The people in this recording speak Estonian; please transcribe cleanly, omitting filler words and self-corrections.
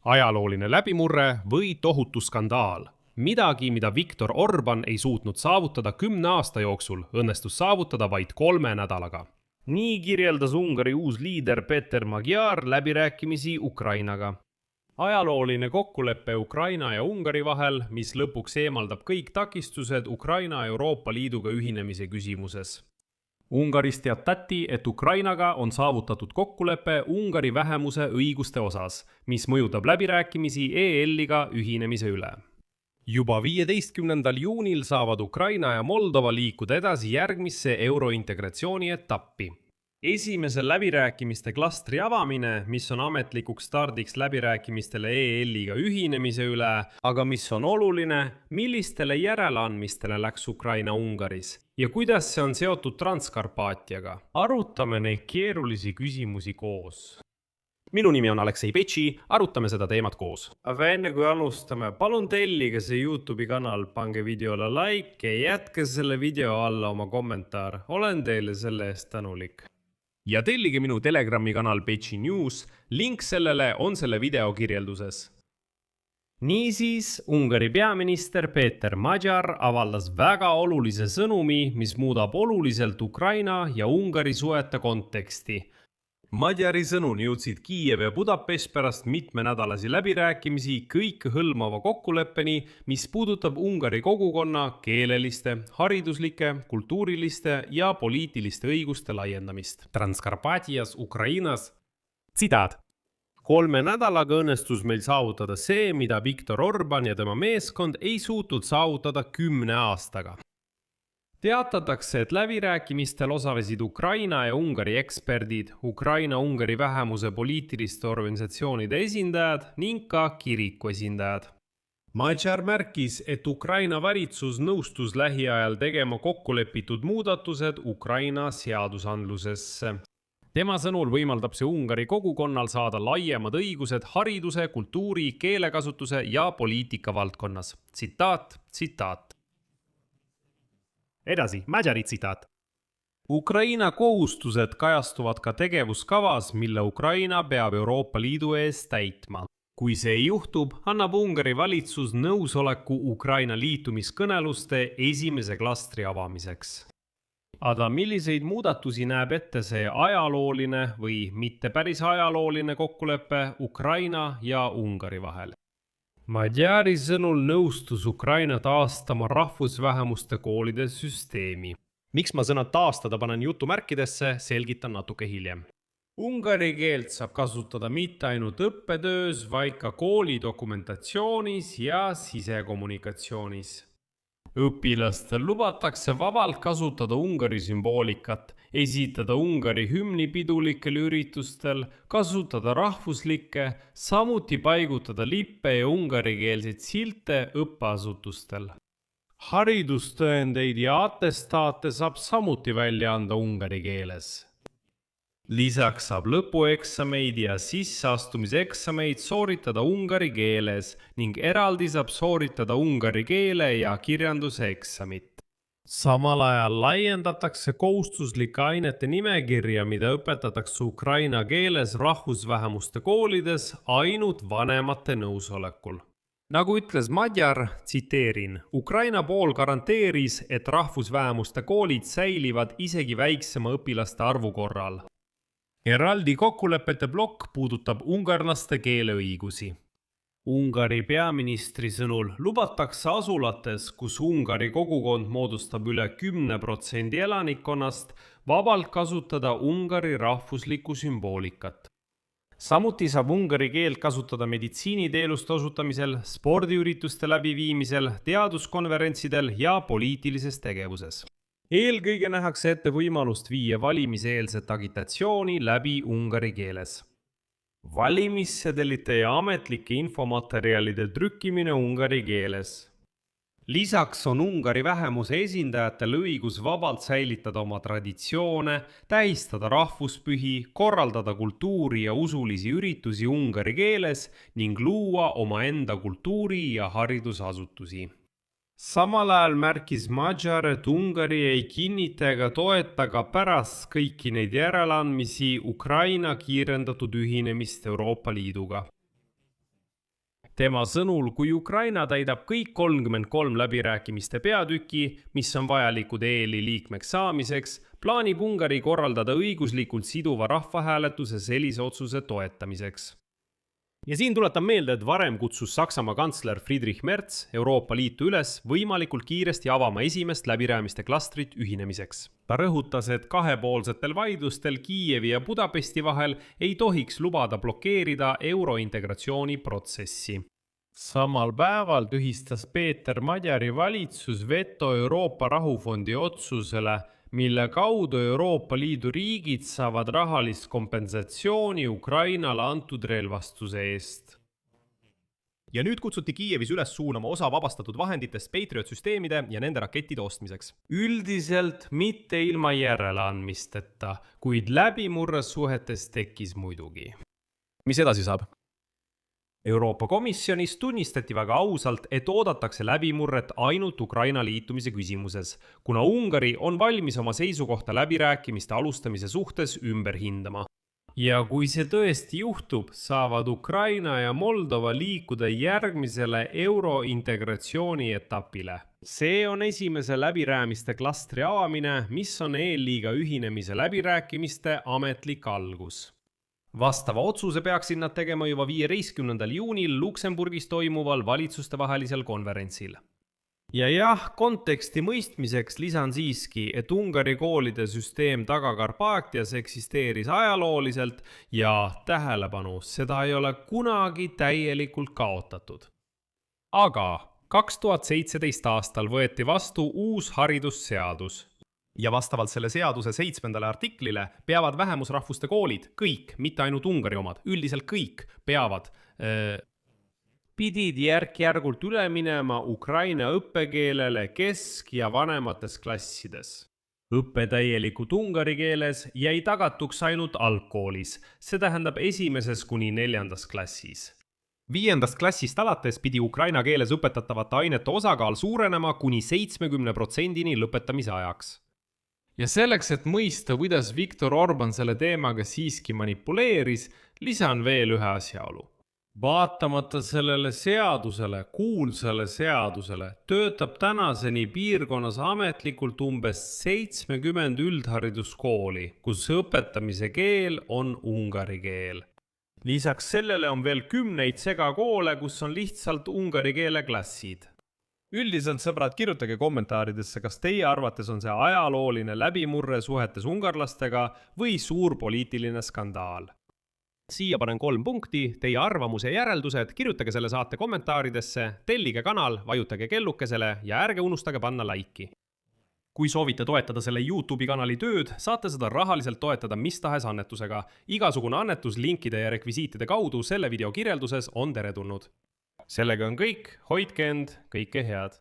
ajalooline läbimurre või tohutu skandaal. Midagi, mida Viktor Orbán ei suutnud saavutada 10 aasta jooksul, õnnestus saavutada vaid 3 nädalaga. Nii kirjeldas Ungari uus liider Péter Magyar läbirääkimisi Ukrainaga. Ajalooline kokkulepe Ukraina ja Ungari vahel, mis lõpuks eemaldab kõik takistused Ukraina Euroopa Liiduga ühinemise küsimuses. Ungaris teatati, et Ukrainaga on saavutatud kokkulepe Ungari vähemuse õiguste osas, mis mõjutab läbirääkimisi EL-iga ühinemise üle. Juba 15. juunil saavad Ukraina ja Moldova liikuda edasi järgmisse eurointegratsiooni etappi. Esimese läbirääkimiste klastri avamine, mis on ametlikuks stardiks läbirääkimistele EL-iga ühinemise üle, aga mis on oluline, millistele järeleandmistele läks Ukraina Ungaris ja kuidas see on seotud Transkarpaatiaga. Arutame neid keerulisi küsimusi koos. Minu nimi on Aleksei Petši, arutame seda teemat koos. Aga enne kui alustame, palun tellige see YouTube'i kanal, pange videole like ja jätke selle video alla oma kommentaar. Olen teile selle eest tänulik. Ja tellige minu Telegrami kanal Petši News, link sellele on selle video kirjelduses. Niisiis, Ungari peaminister Péter Magyar avaldas väga olulise sõnumi, mis muudab oluliselt Ukraina ja Ungari suhete konteksti. Magyari sõnul jõudsid Kiiev ja Budapest pärast mitmenädalasi läbirääkimisi kõikehõlmava kokkuleppeni, mis puudutab Ungari kogukonna keeleliste, hariduslike, kultuuriliste ja poliitiliste õiguste laiendamist. Transkarpaatias Ukrainas. Tsitaat. 3 nädalaga õnnestus meil saavutada see, mida Viktor Orbán ja tema meeskond ei suutnud saavutada 10 aastaga. Teatatakse, et läbirääkimistel osalesid Ukraina ja Ungari eksperdid, Ukraina-Ungari vähemuse poliitiliste organisatsioonide esindajad ning ka kiriku esindajad. Magyar märkis, et Ukraina valitsus nõustus lähiajal tegema kokkulepitud muudatused Ukraina seadusandlusesse. Tema sõnul võimaldab see Ungari kogukonnal saada laiemad õigused hariduse, kultuuri, keelekasutuse ja poliitika valdkonnas. Tsitaat. Edasi, Magyari tsitaat. Ukraina kohustused kajastuvad ka tegevuskavas, mille Ukraina peab Euroopa Liidu ees täitma. Kui see juhtub, annab Ungari valitsus nõusoleku Ukraina liitumiskõneluste esimese klastri avamiseks. Aga milliseid muudatusi näeb ette see ajalooline või mitte päris ajalooline kokkulepe Ukraina ja Ungari vahel? Magyari sõnul nõustus Ukraina taastama rahvusvähemuste koolide süsteemi. Miks ma sõna taastada panen jutumärkidesse, selgitan natuke hiljem. Ungari keelt saab kasutada mitte ainult õppetöös, vaid ka kooli dokumentatsioonis ja sisekommunikatsioonis. Õpilastel lubatakse vabalt kasutada Ungari sümboolikat, esitada Ungari hümni pidulikel üritustel, kasutada rahvuslikke, samuti paigutada lippe ja ungarikeelseid silte õppeasutustel. Haridustõendeid ja atestaate saab samuti välja anda ungari keeles. Lisaks saab lõpueksameid ja sisseastumiseksameid sooritada ungari keeles ning eraldi saab sooritada ungari keele ja kirjanduse eksamit. Samal ajal laiendatakse kohustuslike ainete nimekirja, mida õpetatakse ukraina keeles rahvusvähemuste koolides ainult vanemate nõusolekul. Nagu ütles Magyar, tsiteerin, Ukraina pool garanteeris, et rahvusvähemuste koolid säilivad isegi väiksema õpilaste arvu korral. Eraldi kokkulepete plokk puudutab ungarlaste keeleõigusi. Ungari peaministri sõnul lubatakse asulates, kus Ungari kogukond moodustab üle 10% elanikkonnast, vabalt kasutada Ungari rahvuslikku sümboolikat. Samuti saab ungari keelt kasutada meditsiiniteenuste osutamisel, spordiürituste läbiviimisel, teaduskonverentsidel ja poliitilises tegevuses. Eelkõige nähakse ette võimalust viia valimiseelset agitatsiooni läbi ungari keeles. Valimissedelite ja ametlike infomaterjalide trükkimine ungari keeles. Lisaks on Ungari vähemuse esindajatel õigus vabalt säilitada oma traditsioone, tähistada rahvuspühi, korraldada kultuuri ja usulisi üritusi ungari keeles ning luua omaenda kultuuri- ja haridusasutusi. Samal ajal märkis Magyar, et Ungari ei kinnita ega toeta ka pärast kõiki neid järeleandmisi Ukraina kiirendatud ühinemist Euroopa Liiduga. tema sõnul, kui Ukraina täidab kõik 33 läbirääkimiste peatüki, mis on vajalikud EL-i liikmeks saamiseks, plaanib Ungari korraldada õiguslikult siduva rahvahääletuse sellise otsuse toetamiseks. Ja siin tuletan meelde, et varem kutsus Saksamaa kantsler Friedrich Merz Euroopa Liitu üles võimalikult kiiresti avama esimest läbiräämiste klastrit ühinemiseks. Ta rõhutas, et kahepoolsetel vaidlustel Kiievi ja Budapesti vahel ei tohiks lubada blokeerida eurointegratsiooni protsessi. Samal päeval tühistas Peeter Madjari valitsus veto Euroopa Rahufondi otsusele, mille kaudu Euroopa Liidu riigid saavad rahalist kompensatsiooni Ukrainale antud relvastuse eest. Ja nüüd kutsuti Kiievis üles suunama osa vabastatud vahenditest Patriot-süsteemide ja nende rakettide ostmiseks. Üldiselt mitte ilma järeleandmisteta, kuid läbimurres suhetes tekkis muidugi. Mis edasi saab? Euroopa Komisjonis tunnistati väga ausalt, et oodatakse läbimurret ainult Ukraina liitumise küsimuses, kuna Ungari on valmis oma seisukohta läbirääkimiste alustamise suhtes ümber hindama. Ja kui see tõesti juhtub, saavad Ukraina ja Moldova liikuda järgmisele eurointegratsiooni etapile. See on esimese läbirääkimiste klastri avamine, mis on EL-liiga ühinemise läbirääkimiste ametlik algus. Vastava otsuse peaksid nad tegema juba 15. juunil Luksemburgis toimuval valitsustevahelisel konverentsil. Ja jah, konteksti mõistmiseks lisan siiski, et Ungari koolide süsteem Taga-Karpaatias eksisteeris ajalooliselt ja tähelepanu, seda ei ole kunagi täielikult kaotatud. Aga 2017 aastal võeti vastu uus haridusseadus. Ja vastavalt selle seaduse 7. artiklile peavad vähemusrahvuste koolid, kõik, mitte ainult Ungari omad, üldiselt kõik peavad, pidid järk-järgult üle minema Ukraina õppekeelele kesk- ja vanemates klassides. Õppe täielikult ungari keeles jäi tagatuks ainult algkoolis, see tähendab 1. kuni 4. klassis. 5. klassist alates pidi ukraina keeles õpetatavate ainete osakaal suurenema kuni 70% lõpetamise ajaks. Ja selleks, et mõista, kuidas Viktor Orban selle teemaga siiski manipuleeris, lisan veel ühe asjaolu. Vaatamata sellele seadusele, kuulsale seadusele, töötab tänaseni piirkonnas ametlikult umbes 70 üldhariduskooli, kus õpetamise keel on ungari keel. Lisaks sellele on veel 10 segakoole, kus on lihtsalt ungari keele klassid. Üldiselt, sõbrad, kirjutage kommentaaridesse, kas teie arvates on see ajalooline läbimurre suhetes ungarlastega või suur poliitiline skandaal. Siia panen 3 punkti, teie arvamuse ja järeldused, kirjutage selle saate kommentaaridesse, tellige kanal, vajutage kellukesele ja ärge unustage panna laiki. Kui soovite toetada selle YouTube'i kanali tööd, saate seda rahaliselt toetada mis tahes annetusega. Igasugune annetus linkide ja rekvisiitide kaudu selle video kirjelduses on teretulnud. Sellega on kõik, hoidke end, kõike head!